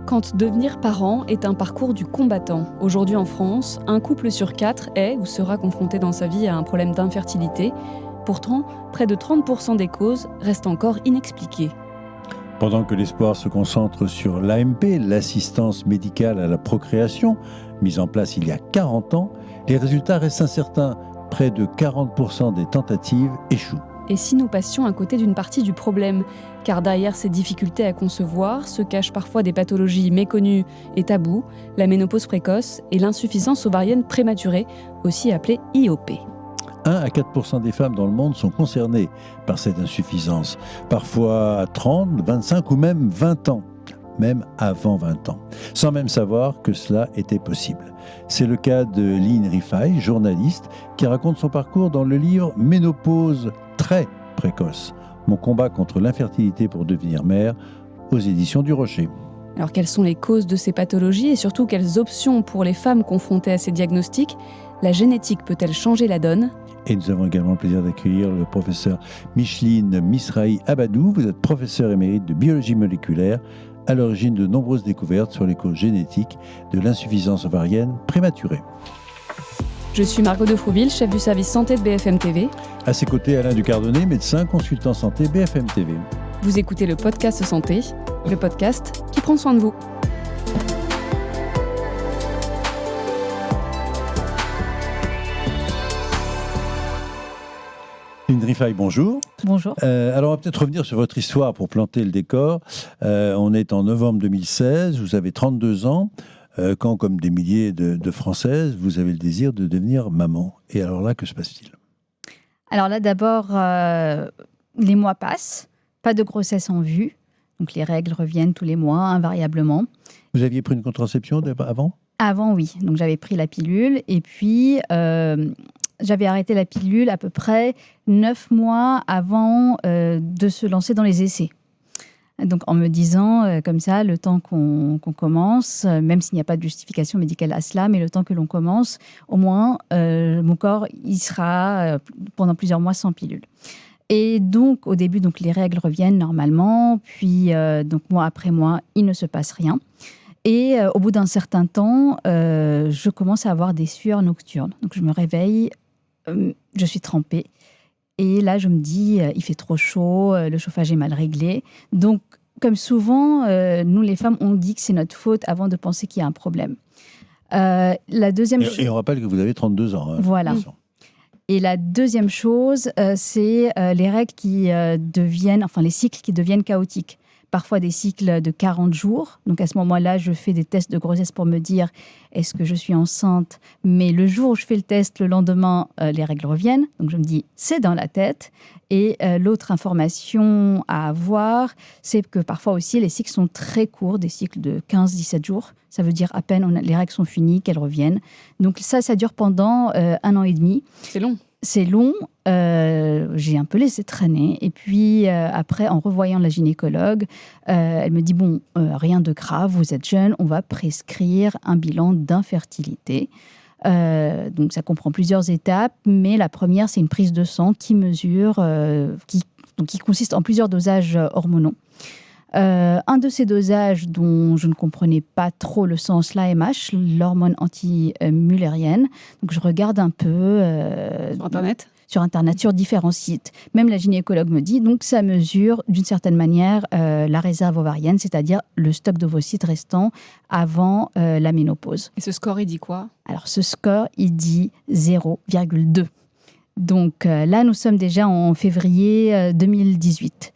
Quand devenir parent est un parcours du combattant. Aujourd'hui en France, un couple sur 4 est ou sera confronté dans sa vie à un problème d'infertilité. Pourtant, près de 30% des causes restent encore inexpliquées. Pendant que l'espoir se concentre sur l'AMP, l'assistance médicale à la procréation, mise en place il y a 40 ans, les résultats restent incertains. Près de 40% des tentatives échouent. Et si nous passions à côté d'une partie du problème, car derrière ces difficultés à concevoir se cachent parfois des pathologies méconnues et tabous, la ménopause précoce et l'insuffisance ovarienne prématurée, aussi appelée IOP. 1 à 4% des femmes dans le monde sont concernées par cette insuffisance, parfois à 30, 25 ou même 20 ans, même avant 20 ans, sans même savoir que cela était possible. C'est le cas de Lynn Rifaille, journaliste, qui raconte son parcours dans le livre « Ménopause très précoce. Mon combat contre l'infertilité pour devenir mère » aux éditions du Rocher. Alors quelles sont les causes de ces pathologies et surtout quelles options pour les femmes confrontées à ces diagnostics? La génétique peut-elle changer la donne? Et nous avons également le plaisir d'accueillir le professeur Micheline Misrahi Abadou. Vous êtes professeur émérite de biologie moléculaire, à l'origine de nombreuses découvertes sur les causes génétiques de l'insuffisance ovarienne prématurée. Je suis Margot de Frouville, chef du service santé de BFM TV. À ses côtés, Alain Ducardonnet, médecin, consultant santé BFM TV. Vous écoutez le podcast Santé, le podcast qui prend soin de vous. Lynn Rifaille, bonjour. Bonjour. Alors, on va peut-être revenir sur votre histoire pour planter le décor. On est en novembre 2016, vous avez 32 ans. Quand, comme des milliers de Françaises, vous avez le désir de devenir maman. Et alors là, que se passe-t-il? Alors là, d'abord, les mois passent, pas de grossesse en vue. Donc les règles reviennent tous les mois, invariablement. Vous aviez pris une contraception avant? Avant, oui. Donc j'avais pris la pilule et puis j'avais arrêté la pilule à peu près 9 mois avant de se lancer dans les essais. Donc en me disant, comme ça, le temps qu'on commence, même s'il n'y a pas de justification médicale à cela, mais le temps que l'on commence, au moins, mon corps, il sera pendant plusieurs mois sans pilule. Et donc, au début, donc, les règles reviennent normalement, puis donc, mois après mois, il ne se passe rien. Et au bout d'un certain temps, je commence à avoir des sueurs nocturnes. Donc je me réveille, je suis trempée. Et là, je me dis, il fait trop chaud, le chauffage est mal réglé. Donc, comme souvent, nous, les femmes, on dit que c'est notre faute avant de penser qu'il y a un problème. La deuxième Et on rappelle que vous avez 32 ans. Voilà. Et la deuxième chose, c'est les règles qui deviennent, enfin les cycles qui deviennent chaotiques. Parfois des cycles de 40 jours. Donc à ce moment-là, je fais des tests de grossesse pour me dire est-ce que je suis enceinte? Mais le jour où je fais le test, le lendemain, les règles reviennent. Donc je me dis c'est dans la tête. Et l'autre information à avoir, c'est que parfois aussi les cycles sont très courts, des cycles de 15-17 jours. Ça veut dire à peine les règles sont finies, qu'elles reviennent. Donc ça dure pendant 1 an et demi. C'est long. C'est long, j'ai un peu laissé traîner. Et puis après, en revoyant la gynécologue, elle me dit, bon, rien de grave, vous êtes jeune, on va prescrire un bilan d'infertilité. Donc ça comprend plusieurs étapes, mais la première, c'est une prise de sang qui mesure, qui consiste en plusieurs dosages hormonaux. Un de ces dosages dont je ne comprenais pas trop le sens, l'AMH, l'hormone anti-mullérienne. Donc je regarde un peu sur Internet, sur différents sites. Même la gynécologue me dit, donc ça mesure d'une certaine manière la réserve ovarienne, c'est-à-dire le stock d'ovocytes restant avant la ménopause. Et ce score, il dit quoi? Alors ce score, il dit 0,2. Donc là, nous sommes déjà en février 2018.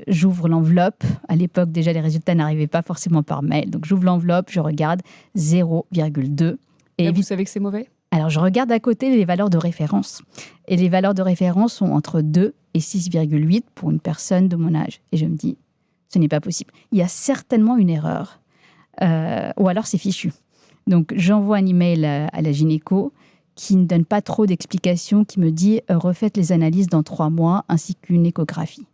J'ouvre l'enveloppe. À l'époque, déjà, les résultats n'arrivaient pas forcément par mail. Donc, j'ouvre l'enveloppe, je regarde 0,2. Et vous savez que c'est mauvais? Alors, je regarde à côté les valeurs de référence. Et les valeurs de référence sont entre 2 et 6,8 pour une personne de mon âge. Et je me dis, ce n'est pas possible. Il y a certainement une erreur. Ou alors, c'est fichu. Donc, j'envoie un email à la gynéco qui ne donne pas trop d'explications, qui me dit « refaites les analyses dans 3 mois ainsi qu'une échographie ».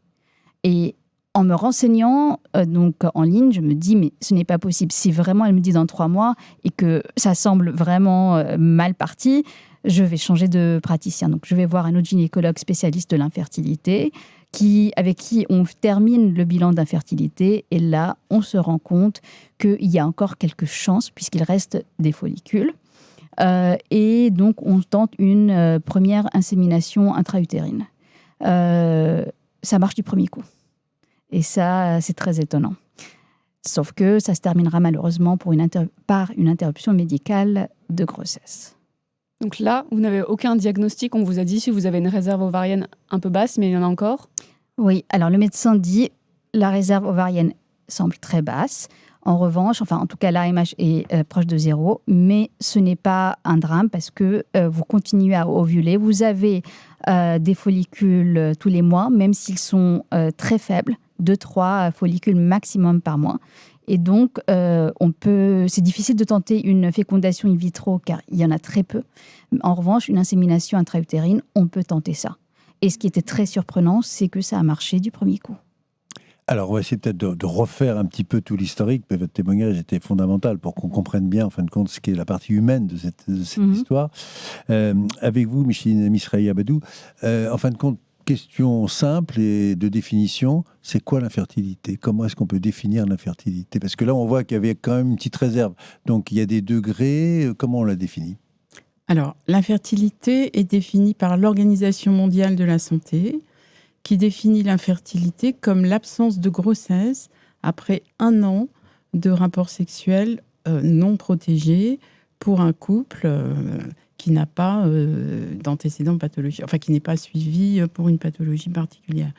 Et en me renseignant donc en ligne, je me dis, mais ce n'est pas possible. Si vraiment elle me dit dans 3 mois et que ça semble vraiment mal parti, je vais changer de praticien. Donc, je vais voir un autre gynécologue spécialiste de l'infertilité avec qui on termine le bilan d'infertilité. Et là, on se rend compte qu'il y a encore quelques chances, puisqu'il reste des follicules. Et donc, on tente une première insémination intra-utérine. Ça marche du premier coup. Et ça, c'est très étonnant. Sauf que ça se terminera malheureusement par une interruption médicale de grossesse. Donc là, vous n'avez aucun diagnostic. On vous a dit si vous avez une réserve ovarienne un peu basse, mais il y en a encore. Oui, alors le médecin dit la réserve ovarienne semble très basse. En revanche, en tout cas l'AMH est proche de 0, mais ce n'est pas un drame parce que vous continuez à ovuler. Vous avez des follicules tous les mois, même s'ils sont très faibles, 2-3 follicules maximum par mois. Et donc, c'est difficile de tenter une fécondation in vitro car il y en a très peu. En revanche, une insémination intra-utérine, on peut tenter ça. Et ce qui était très surprenant, c'est que ça a marché du premier coup. Alors, on va essayer peut-être de refaire un petit peu tout l'historique, mais votre témoignage était fondamental pour qu'on comprenne bien, en fin de compte, ce qui est la partie humaine de cette histoire. Avec vous, Micheline Misrahi Abadou, en fin de compte, question simple et de définition, c'est quoi l'infertilité? Comment est-ce qu'on peut définir l'infertilité? Parce que là, on voit qu'il y avait quand même une petite réserve. Donc, il y a des degrés. Comment on la définit? Alors, l'infertilité est définie par l'Organisation mondiale de la santé, qui définit l'infertilité comme l'absence de grossesse après 1 an de rapports sexuels non protégés pour un couple qui n'a pas d'antécédents pathologiques, qui n'est pas suivi pour une pathologie particulière.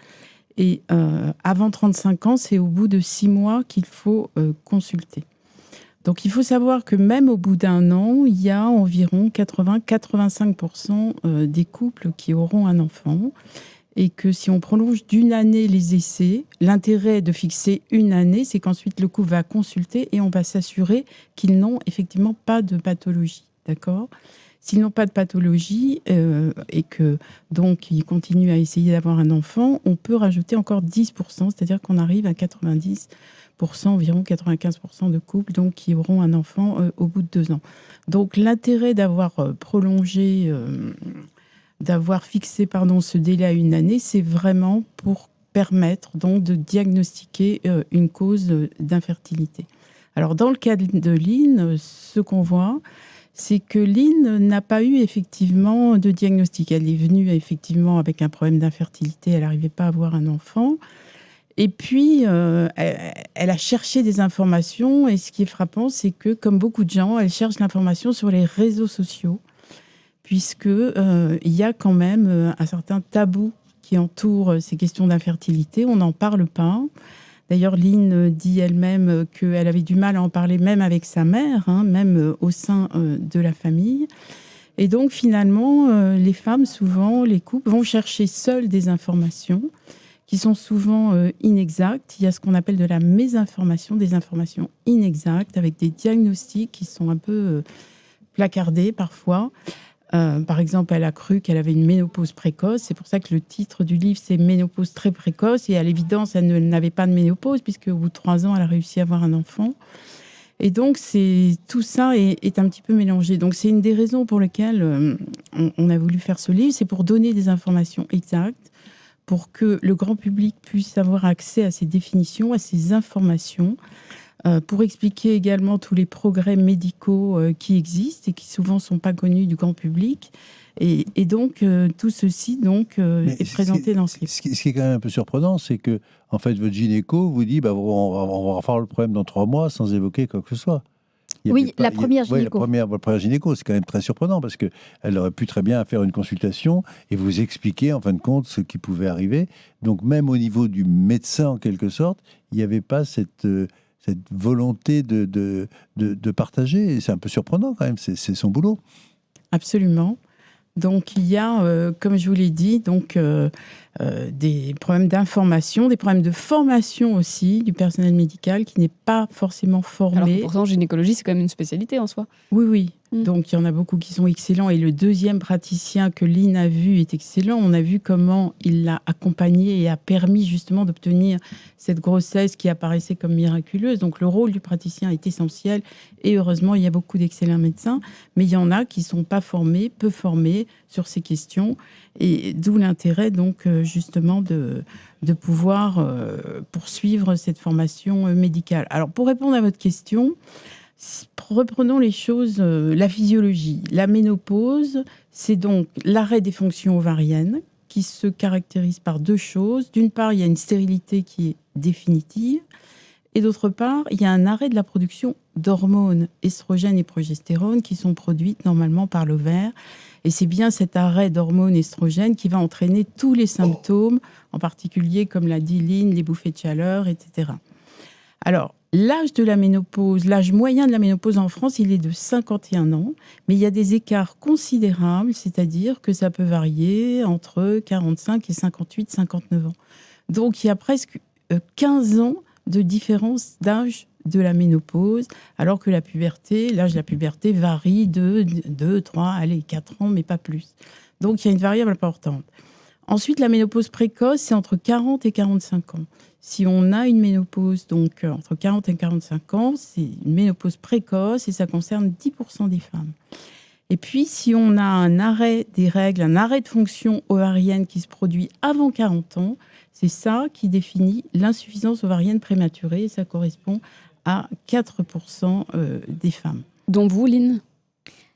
Et avant 35 ans, c'est au bout de 6 mois qu'il faut consulter. Donc il faut savoir que même au bout d'1 an, il y a environ 80-85% des couples qui auront un enfant. Et que si on prolonge d'1 année les essais, l'intérêt de fixer 1 année, c'est qu'ensuite le couple va consulter et on va s'assurer qu'ils n'ont effectivement pas de pathologie. D'accord ? S'ils n'ont pas de pathologie et que donc ils continuent à essayer d'avoir un enfant, on peut rajouter encore 10%, c'est-à-dire qu'on arrive à 90%, environ 95% de couples donc, qui auront un enfant au bout de 2 ans. Donc l'intérêt d'avoir prolongé... d'avoir fixé ce délai à 1 année, c'est vraiment pour permettre donc de diagnostiquer une cause d'infertilité. Alors dans le cas de Lynn, ce qu'on voit, c'est que Lynn n'a pas eu effectivement de diagnostic. Elle est venue effectivement avec un problème d'infertilité, elle n'arrivait pas à avoir un enfant. Et puis, elle a cherché des informations et ce qui est frappant, c'est que comme beaucoup de gens, elle cherche l'information sur les réseaux sociaux. Puisqu'il y a quand même un certain tabou qui entoure ces questions d'infertilité. On n'en parle pas. D'ailleurs, Lynn dit elle-même qu'elle avait du mal à en parler même avec sa mère, même au sein de la famille. Et donc, finalement, les femmes, souvent, les couples, vont chercher seuls des informations qui sont souvent inexactes. Il y a ce qu'on appelle de la mésinformation, des informations inexactes, avec des diagnostics qui sont un peu placardés parfois. Par exemple, elle a cru qu'elle avait une ménopause précoce. C'est pour ça que le titre du livre, c'est « Ménopause très précoce ». Et à l'évidence, elle n'avait pas de ménopause, puisque au bout de 3 ans, elle a réussi à avoir un enfant. Et donc, tout ça est un petit peu mélangé. Donc, c'est une des raisons pour lesquelles on a voulu faire ce livre. C'est pour donner des informations exactes, pour que le grand public puisse avoir accès à ces définitions, à ces informations, pour expliquer également tous les progrès médicaux qui existent et qui souvent ne sont pas connus du grand public. Et donc, tout ceci est présenté dans ce livre. Ce qui est quand même un peu surprenant, c'est que en fait, votre gynéco vous dit on va refaire le problème dans 3 mois sans évoquer quoi que ce soit. La première gynéco. Votre première gynéco, c'est quand même très surprenant parce qu'elle aurait pu très bien faire une consultation et vous expliquer en fin de compte ce qui pouvait arriver. Donc même au niveau du médecin, en quelque sorte, il n'y avait pas cette volonté de partager. Et c'est un peu surprenant quand même, c'est son boulot. Absolument. Donc il y a, comme je vous l'ai dit, des problèmes d'information, des problèmes de formation aussi du personnel médical qui n'est pas forcément formé. Alors pourtant, gynécologie, c'est quand même une spécialité en soi. Oui. Donc il y en a beaucoup qui sont excellents. Et le deuxième praticien que Lynn a vu est excellent. On a vu comment il l'a accompagné et a permis justement d'obtenir cette grossesse qui apparaissait comme miraculeuse. Donc le rôle du praticien est essentiel. Et heureusement, il y a beaucoup d'excellents médecins. Mais il y en a qui ne sont pas formés, peu formés sur ces questions. Et d'où l'intérêt, justement de pouvoir poursuivre cette formation médicale. Alors, pour répondre à votre question, reprenons les choses, la physiologie. La ménopause, c'est donc l'arrêt des fonctions ovariennes qui se caractérise par deux choses. D'une part, il y a une stérilité qui est définitive. Et d'autre part, il y a un arrêt de la production d'hormones, estrogènes et progestérone, qui sont produites normalement par l'ovaire. Et c'est bien cet arrêt d'hormones estrogènes qui va entraîner tous les symptômes, en particulier, comme l'a dit Lynn, les bouffées de chaleur, etc. Alors, l'âge de la ménopause, l'âge moyen de la ménopause en France, il est de 51 ans, mais il y a des écarts considérables, c'est-à-dire que ça peut varier entre 45 et 58, 59 ans. Donc, il y a presque 15 ans de différence d'âge de la ménopause, alors que l'âge de la puberté varie de 2, 3, allez, 4 ans, mais pas plus. Donc, il y a une variable importante. Ensuite, la ménopause précoce, c'est entre 40 et 45 ans. Si on a une ménopause, donc entre 40 et 45 ans, c'est une ménopause précoce et ça concerne 10% des femmes. Et puis, si on a un arrêt des règles, un arrêt de fonction ovarienne qui se produit avant 40 ans, c'est ça qui définit l'insuffisance ovarienne prématurée et ça correspond à 4% des femmes. Dont vous, Lynn ?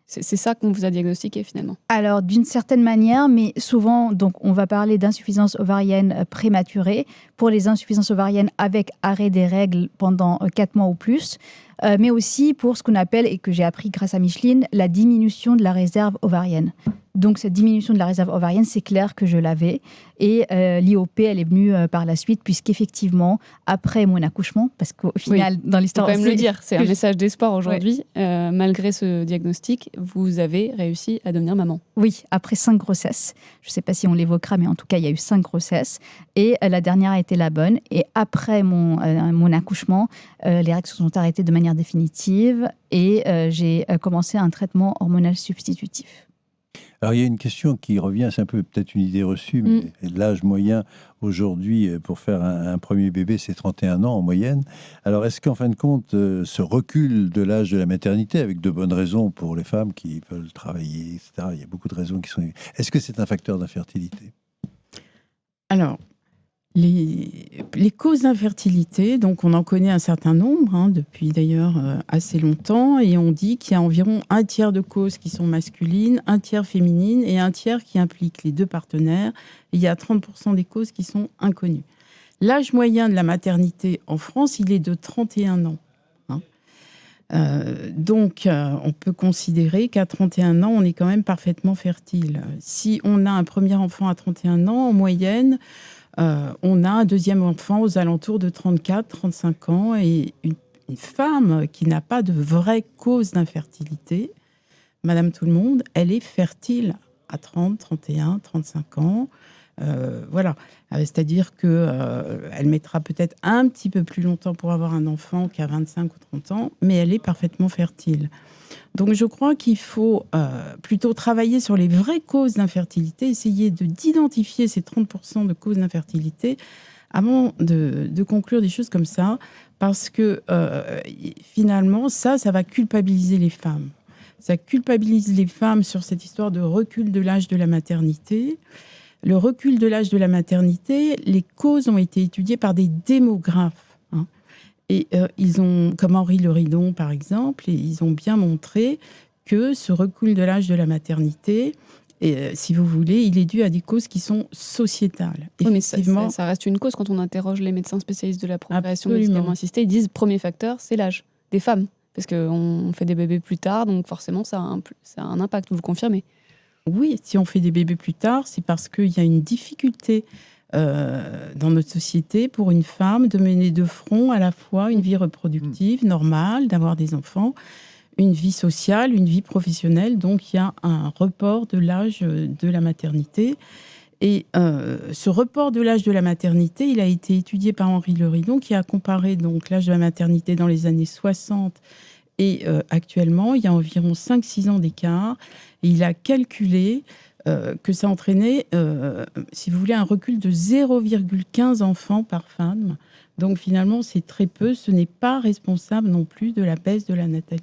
C'est ça qu'on vous a diagnostiqué finalement. Alors, d'une certaine manière, mais souvent, donc, on va parler d'insuffisance ovarienne prématurée pour les insuffisances ovariennes avec arrêt des règles pendant 4 mois ou plus, mais aussi pour ce qu'on appelle, et que j'ai appris grâce à Micheline, la diminution de la réserve ovarienne. Donc, cette diminution de la réserve ovarienne, c'est clair que je l'avais. Et l'IOP, elle est venue par la suite, puisqu'effectivement, après mon accouchement, parce qu'au final, dans l'histoire... Il faut quand même le dire, c'est un message d'espoir aujourd'hui. Ouais. Malgré ce diagnostic, vous avez réussi à devenir maman. Oui, après 5 grossesses. Je ne sais pas si on l'évoquera, mais en tout cas, il y a eu 5 grossesses. Et la dernière a été la bonne. Et après mon accouchement, les règles se sont arrêtées de manière définitive. Et j'ai commencé un traitement hormonal substitutif. Alors, il y a une question qui revient, c'est un peu peut-être une idée reçue, mais l'âge moyen aujourd'hui pour faire un premier bébé, c'est 31 ans en moyenne. Alors, est-ce qu'en fin de compte, ce recul de l'âge de la maternité, avec de bonnes raisons pour les femmes qui veulent travailler, etc., il y a beaucoup de raisons qui sont... Est-ce que c'est un facteur d'infertilité ? Alors, les causes d'infertilité, donc on en connaît un certain nombre, depuis d'ailleurs assez longtemps, et on dit qu'il y a environ un tiers de causes qui sont masculines, un tiers féminines et un tiers qui impliquent les deux partenaires. Et il y a 30% des causes qui sont inconnues. L'âge moyen de la maternité en France, il est de 31 ans. Donc, on peut considérer qu'à 31 ans, on est quand même parfaitement fertile. Si on a un premier enfant à 31 ans, en moyenne, on a un deuxième enfant aux alentours de 34-35 ans. Et une femme qui n'a pas de vraie cause d'infertilité, Madame Tout-le-Monde, elle est fertile à 30, 31, 35 ans. Voilà. C'est-à-dire qu'elle mettra peut-être un petit peu plus longtemps pour avoir un enfant qu'à 25 ou 30 ans, mais elle est parfaitement fertile. Donc je crois qu'il faut plutôt travailler sur les vraies causes d'infertilité, essayer d'identifier ces 30% de causes d'infertilité avant de conclure des choses comme ça, parce que finalement, ça va culpabiliser les femmes. Ça culpabilise les femmes sur cette histoire de recul de l'âge de la maternité. Le recul de l'âge de la maternité, les causes ont été étudiées par des démographes. Et ils ont, comme Henri Leridon par exemple, et ils ont bien montré que ce recul de l'âge de la maternité, si vous voulez, il est dû à des causes qui sont sociétales. Oui, mais ça reste une cause quand on interroge les médecins spécialistes de la procréation médicalement assistée. Ils disent premier facteur, c'est l'âge des femmes. Parce qu'on fait des bébés plus tard, donc forcément ça a un impact, vous le confirmez. Oui, si on fait des bébés plus tard, c'est parce qu'il y a une difficulté dans notre société pour une femme de mener de front à la fois une vie reproductive normale, d'avoir des enfants, une vie sociale, une vie professionnelle. Donc il y a un report de l'âge de la maternité. Et ce report de l'âge de la maternité, il a été étudié par Henri Leridon, qui a comparé donc l'âge de la maternité dans les années 60 et actuellement. Il y a environ 5-6 ans d'écart. Et il a calculé que ça entraînait, si vous voulez, un recul de 0,15 enfants par femme. Donc finalement, c'est très peu. Ce n'est pas responsable non plus de la baisse de la natalité.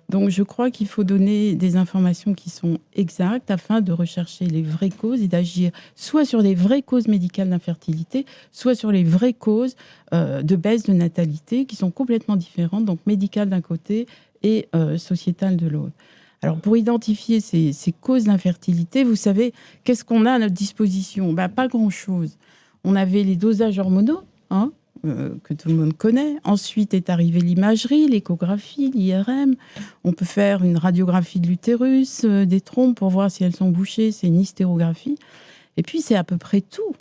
Donc, je crois qu'il faut donner des informations qui sont exactes afin de rechercher les vraies causes et d'agir soit sur les vraies causes médicales d'infertilité, soit sur les vraies causes de baisse de natalité qui sont complètement différentes, donc médicales d'un côté et sociétales de l'autre. Alors, pour identifier ces causes d'infertilité, vous savez, qu'est-ce qu'on a à notre disposition ? Pas grand-chose. On avait les dosages hormonaux, que tout le monde connaît. Ensuite est arrivée l'imagerie, l'échographie, l'IRM. On peut faire une radiographie de l'utérus, des trompes pour voir si elles sont bouchées, c'est une hystérographie. Et puis, c'est à peu près tout.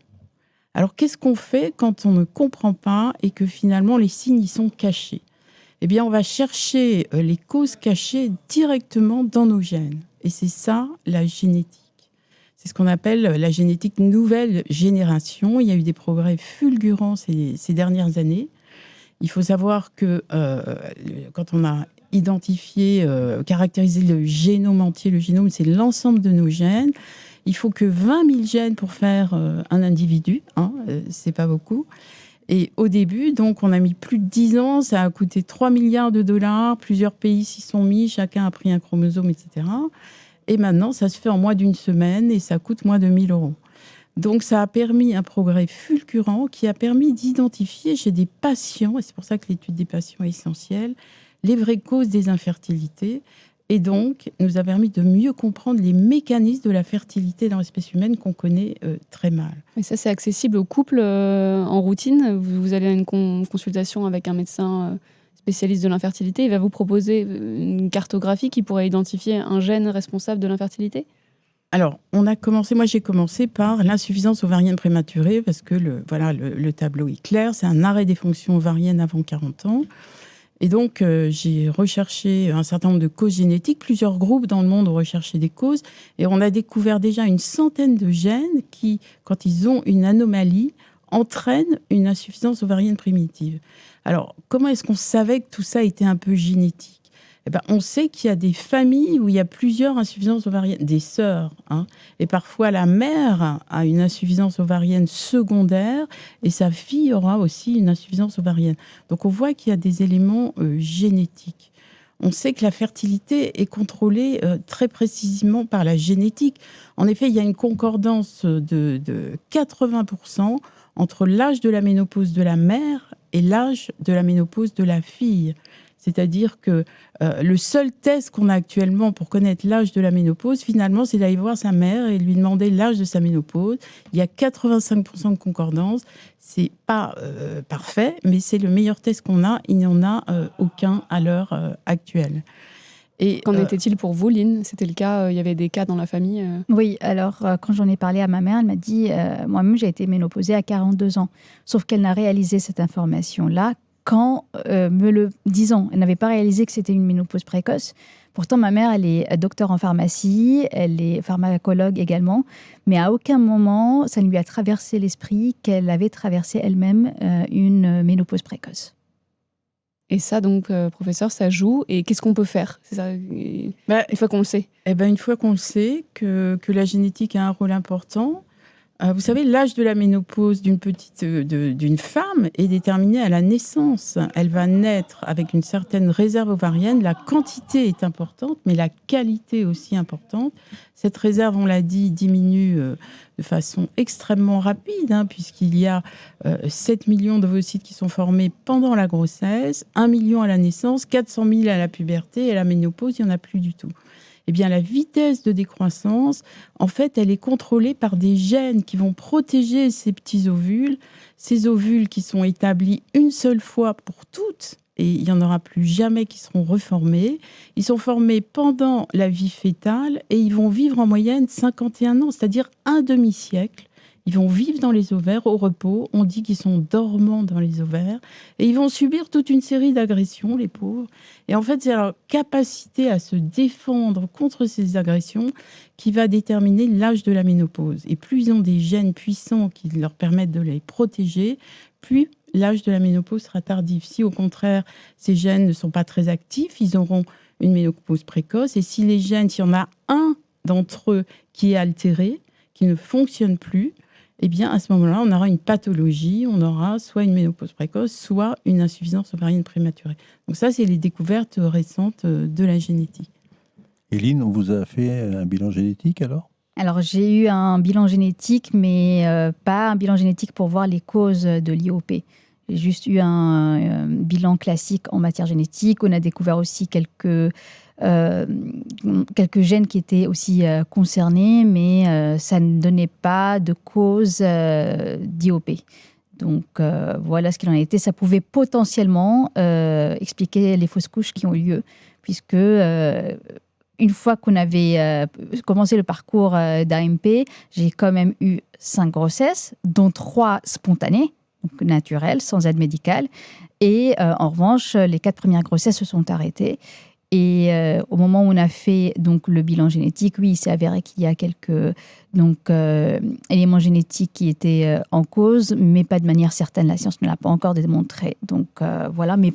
Alors, qu'est-ce qu'on fait quand on ne comprend pas et que finalement les signes y sont cachés ? Eh bien, on va chercher les causes cachées directement dans nos gènes. Et c'est ça, la génétique. C'est ce qu'on appelle la génétique nouvelle génération. Il y a eu des progrès fulgurants ces dernières années. Il faut savoir que quand on a identifié, caractérisé le génome entier, le génome, c'est l'ensemble de nos gènes. Il faut que 20 000 gènes pour faire un individu. C'est pas beaucoup. Et au début, donc, on a mis plus de 10 ans, ça a coûté 3 milliards de dollars, plusieurs pays s'y sont mis, chacun a pris un chromosome, etc. Et maintenant, ça se fait en moins d'une semaine et ça coûte moins de 1 000 €. Donc, ça a permis un progrès fulgurant qui a permis d'identifier chez des patients, et c'est pour ça que l'étude des patients est essentielle, les vraies causes des infertilités. Et donc, nous a permis de mieux comprendre les mécanismes de la fertilité dans l'espèce humaine qu'on connaît très mal. Et ça, c'est accessible aux couples en routine. Vous allez à une consultation avec un médecin spécialiste de l'infertilité. Il va vous proposer une cartographie qui pourrait identifier un gène responsable de l'infertilité ? Alors, moi j'ai commencé par l'insuffisance ovarienne prématurée parce que le tableau est clair, c'est un arrêt des fonctions ovariennes avant 40 ans. Et donc, j'ai recherché un certain nombre de causes génétiques. Plusieurs groupes dans le monde ont recherché des causes. Et on a découvert déjà une centaine de gènes qui, quand ils ont une anomalie, entraînent une insuffisance ovarienne primitive. Alors, comment est-ce qu'on savait que tout ça était un peu génétique ? On sait qu'il y a des familles où il y a plusieurs insuffisances ovariennes, des sœurs. Et parfois, la mère a une insuffisance ovarienne secondaire et sa fille aura aussi une insuffisance ovarienne. Donc, on voit qu'il y a des éléments génétiques. On sait que la fertilité est contrôlée très précisément par la génétique. En effet, il y a une concordance de 80% entre l'âge de la ménopause de la mère et l'âge de la ménopause de la fille. C'est-à-dire que le seul test qu'on a actuellement pour connaître l'âge de la ménopause, finalement, c'est d'aller voir sa mère et lui demander l'âge de sa ménopause. Il y a 85% de concordance. C'est pas parfait, mais c'est le meilleur test qu'on a. Il n'y en a aucun à l'heure actuelle. Et qu'en était-il pour vous, Lynn ? C'était le cas, il y avait des cas dans la famille Oui, alors quand j'en ai parlé à ma mère, elle m'a dit moi-même, j'ai été ménopausée à 42 ans. Sauf qu'elle n'a réalisé cette information-là qu'en me le disant. Elle n'avait pas réalisé que c'était une ménopause précoce. Pourtant, ma mère, elle est docteure en pharmacie, elle est pharmacologue également, mais à aucun moment, ça ne lui a traversé l'esprit qu'elle avait traversé elle-même une ménopause précoce. Et ça, donc, professeur, ça joue. Et qu'est-ce qu'on peut faire ? C'est ça, une fois qu'on le sait. Une fois qu'on le sait, que la génétique a un rôle important. Vous savez, l'âge de la ménopause d'une femme est déterminé à la naissance. Elle va naître avec une certaine réserve ovarienne. La quantité est importante, mais la qualité aussi importante. Cette réserve, on l'a dit, diminue de façon extrêmement rapide, puisqu'il y a 7 millions d'ovocytes qui sont formés pendant la grossesse, 1 million à la naissance, 400 000 à la puberté, et à la ménopause, il n'y en a plus du tout. Eh bien, la vitesse de décroissance, en fait, elle est contrôlée par des gènes qui vont protéger ces petits ovules. Ces ovules qui sont établis une seule fois pour toutes, et il n'y en aura plus jamais qui seront reformés. Ils sont formés pendant la vie fœtale et ils vont vivre en moyenne 51 ans, c'est-à-dire un demi-siècle. Ils vont vivre dans les ovaires au repos. On dit qu'ils sont dormants dans les ovaires. Et ils vont subir toute une série d'agressions, les pauvres. Et en fait, c'est leur capacité à se défendre contre ces agressions qui va déterminer l'âge de la ménopause. Et plus ils ont des gènes puissants qui leur permettent de les protéger, plus l'âge de la ménopause sera tardif. Si au contraire, ces gènes ne sont pas très actifs, ils auront une ménopause précoce. Et si les gènes, s'il y en a un d'entre eux qui est altéré, qui ne fonctionne plus, eh bien, à ce moment-là, on aura une pathologie, on aura soit une ménopause précoce, soit une insuffisance ovarienne prématurée. Donc ça, c'est les découvertes récentes de la génétique. Éline, on vous a fait un bilan génétique alors? Alors, j'ai eu un bilan génétique, mais pas un bilan génétique pour voir les causes de l'IOP. J'ai juste eu un bilan classique en matière génétique. On a découvert aussi quelques gènes qui étaient aussi concernés, mais ça ne donnait pas de cause d'IOP. Donc, voilà ce qu'il en était. Ça pouvait potentiellement expliquer les fausses couches qui ont eu lieu, puisque une fois qu'on avait commencé le parcours d'AMP, j'ai quand même eu 5 grossesses, dont 3 spontanées, donc naturelles, sans aide médicale. Et en revanche, les 4 premières grossesses se sont arrêtées. Et au moment où on a fait donc, le bilan génétique, oui, il s'est avéré qu'il y a quelques éléments génétiques qui étaient en cause, mais pas de manière certaine. La science ne l'a pas encore démontré. Donc voilà, mais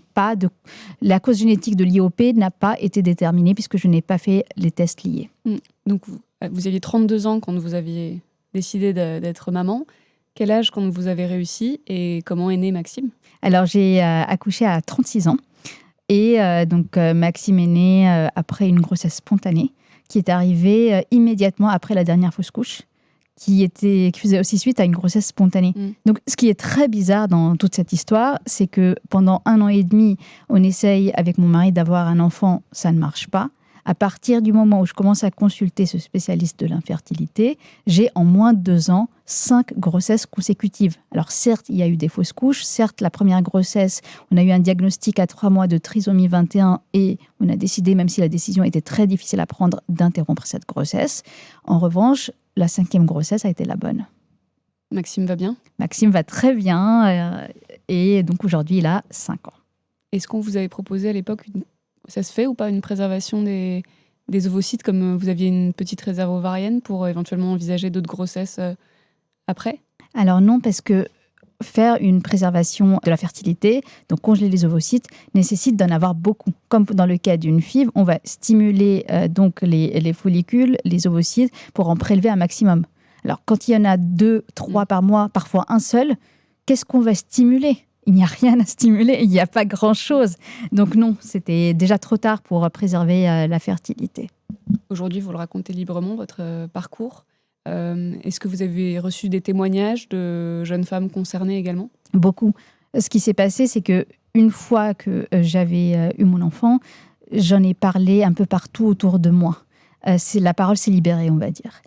la cause génétique de l'IOP n'a pas été déterminée puisque je n'ai pas fait les tests liés. Donc, vous aviez 32 ans quand vous aviez décidé d'être maman. Quel âge quand vous avez réussi et comment est né Maxime? Alors, j'ai accouché à 36 ans. Et Maxime est né après une grossesse spontanée qui est arrivée immédiatement après la dernière fausse couche, qui faisait aussi suite à une grossesse spontanée. Donc, ce qui est très bizarre dans toute cette histoire, c'est que pendant 1 an et demi, on essaye avec mon mari d'avoir un enfant, ça ne marche pas. À partir du moment où je commence à consulter ce spécialiste de l'infertilité, j'ai en moins de 2 ans 5 grossesses consécutives. Alors certes, il y a eu des fausses couches, certes la première grossesse, on a eu un diagnostic à 3 mois de trisomie 21 et on a décidé, même si la décision était très difficile à prendre, d'interrompre cette grossesse. En revanche, la 5e grossesse a été la bonne. Maxime va bien? Maxime va très bien et donc aujourd'hui il a 5 ans. Est-ce qu'on vous avait proposé à l'époque ça se fait ou pas une préservation des ovocytes, comme vous aviez une petite réserve ovarienne pour éventuellement envisager d'autres grossesses après? Alors non, parce que faire une préservation de la fertilité, donc congeler les ovocytes, nécessite d'en avoir beaucoup. Comme dans le cas d'une FIV, on va stimuler donc les follicules, les ovocytes, pour en prélever un maximum. Alors quand il y en a 2, 3 par mois, parfois un seul, qu'est-ce qu'on va stimuler ? Il n'y a rien à stimuler, il n'y a pas grand-chose. Donc non, c'était déjà trop tard pour préserver la fertilité. Aujourd'hui, vous le racontez librement, votre parcours. Est-ce que vous avez reçu des témoignages de jeunes femmes concernées également? Beaucoup. Ce qui s'est passé, c'est qu'une fois que j'avais eu mon enfant, j'en ai parlé un peu partout autour de moi. La parole s'est libérée, on va dire.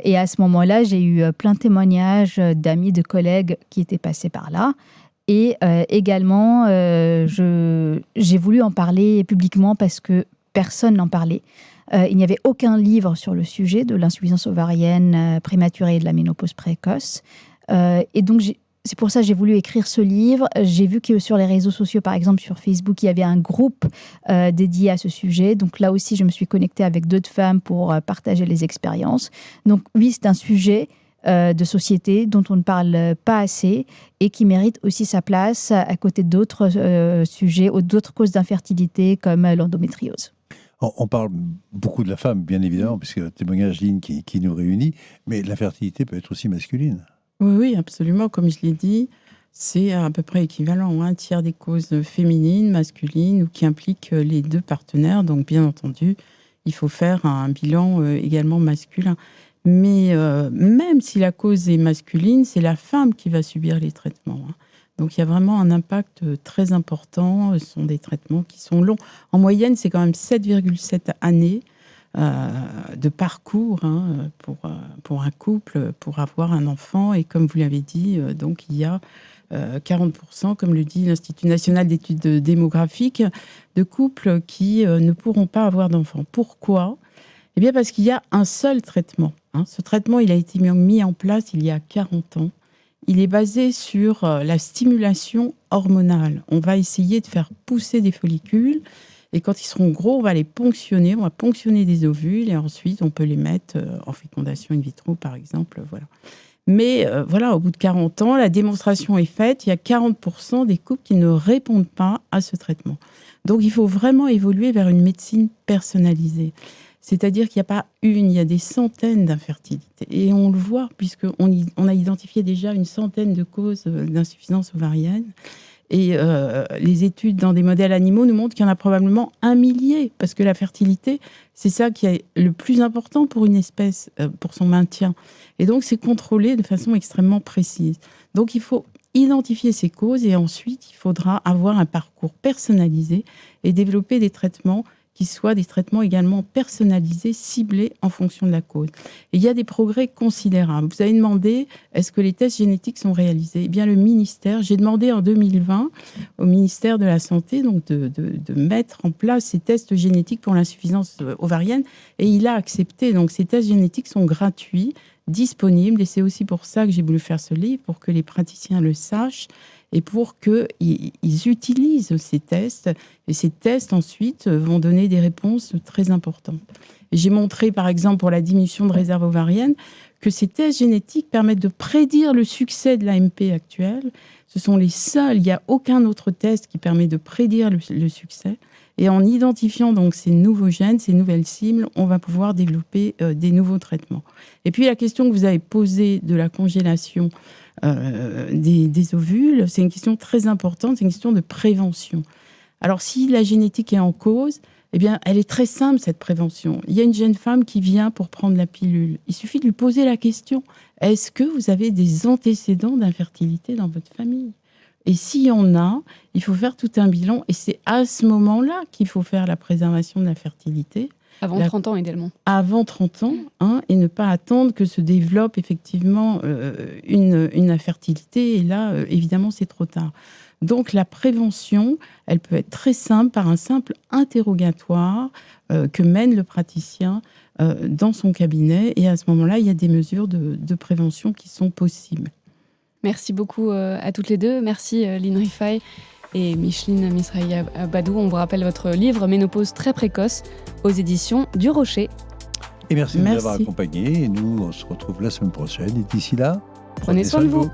Et à ce moment-là, j'ai eu plein de témoignages d'amis, de collègues qui étaient passés par là. Et également, j'ai voulu en parler publiquement parce que personne n'en parlait. Il n'y avait aucun livre sur le sujet de l'insuffisance ovarienne prématurée et de la ménopause précoce. Et donc, c'est pour ça que j'ai voulu écrire ce livre. J'ai vu que sur les réseaux sociaux, par exemple sur Facebook, il y avait un groupe dédié à ce sujet. Donc là aussi, je me suis connectée avec d'autres femmes pour partager les expériences. Donc oui, c'est un sujet de société dont on ne parle pas assez et qui mérite aussi sa place à côté d'autres sujets ou d'autres causes d'infertilité comme l'endométriose. On parle beaucoup de la femme, bien évidemment, puisque le témoignage ligne qui nous réunit, mais l'infertilité peut être aussi masculine. Oui, absolument. Comme je l'ai dit, c'est à peu près équivalent. Un tiers des causes féminines, masculines, ou qui impliquent les 2 partenaires. Donc, bien entendu, il faut faire un bilan également masculin. Mais même si la cause est masculine, c'est la femme qui va subir les traitements. Donc, il y a vraiment un impact très important. Ce sont des traitements qui sont longs. En moyenne, c'est quand même 7,7 années de parcours pour un couple, pour avoir un enfant. Et comme vous l'avez dit, donc il y a 40%, comme le dit l'Institut national d'études démographiques, de couples qui ne pourront pas avoir d'enfants. Pourquoi ? Eh bien parce qu'il y a un seul traitement. Ce traitement, il a été mis en place il y a 40 ans. Il est basé sur la stimulation hormonale. On va essayer de faire pousser des follicules et quand ils seront gros, on va les ponctionner. On va ponctionner des ovules et ensuite, on peut les mettre en fécondation in vitro, par exemple. Voilà. Mais voilà, au bout de 40 ans, la démonstration est faite. Il y a 40% des couples qui ne répondent pas à ce traitement. Donc, il faut vraiment évoluer vers une médecine personnalisée. C'est-à-dire qu'il n'y a pas une, il y a des centaines d'infertilités. Et on le voit, puisqu'on a identifié déjà une centaine de causes d'insuffisance ovarienne. Et les études dans des modèles animaux nous montrent qu'il y en a probablement 1 millier, parce que la fertilité, c'est ça qui est le plus important pour une espèce, pour son maintien. Et donc, c'est contrôlé de façon extrêmement précise. Donc, il faut identifier ces causes et ensuite, il faudra avoir un parcours personnalisé et développer des traitements qui soient des traitements également personnalisés, ciblés en fonction de la cause. Et il y a des progrès considérables. Vous avez demandé, est-ce que les tests génétiques sont réalisés ? Eh bien, le ministère, j'ai demandé en 2020 au ministère de la Santé donc de mettre en place ces tests génétiques pour l'insuffisance ovarienne, et il a accepté. Donc, ces tests génétiques sont gratuits, disponibles, et c'est aussi pour ça que j'ai voulu faire ce livre, pour que les praticiens le sachent, et pour qu'ils utilisent ces tests. Et ces tests, ensuite, vont donner des réponses très importantes. Et j'ai montré, par exemple, pour la diminution de réserve ovarienne, que ces tests génétiques permettent de prédire le succès de l'AMP actuelle. Ce sont les seuls, il n'y a aucun autre test qui permet de prédire le succès. Et en identifiant donc ces nouveaux gènes, ces nouvelles cibles, on va pouvoir développer des nouveaux traitements. Et puis la question que vous avez posée de la congélation des ovules, c'est une question très importante, c'est une question de prévention. Alors si la génétique est en cause, eh bien, elle est très simple, cette prévention. Il y a une jeune femme qui vient pour prendre la pilule. Il suffit de lui poser la question, est-ce que vous avez des antécédents d'infertilité dans votre famille ? Et s'il y en a, il faut faire tout un bilan, et c'est à ce moment-là qu'il faut faire la préservation de la fertilité. Avant 30 ans, idéalement. Avant 30 ans, et ne pas attendre que se développe effectivement une infertilité. Et là, évidemment, c'est trop tard. Donc, la prévention, elle peut être très simple, par un simple interrogatoire que mène le praticien dans son cabinet. Et à ce moment-là, il y a des mesures de prévention qui sont possibles. Merci beaucoup à toutes les deux. Merci Lynn Rifaille et Micheline Misrahi-Abadou. On vous rappelle votre livre Ménopause très précoce aux éditions du Rocher. Et merci de nous avoir accompagnés. Et nous, on se retrouve la semaine prochaine. Et d'ici là, prenez soin de vous.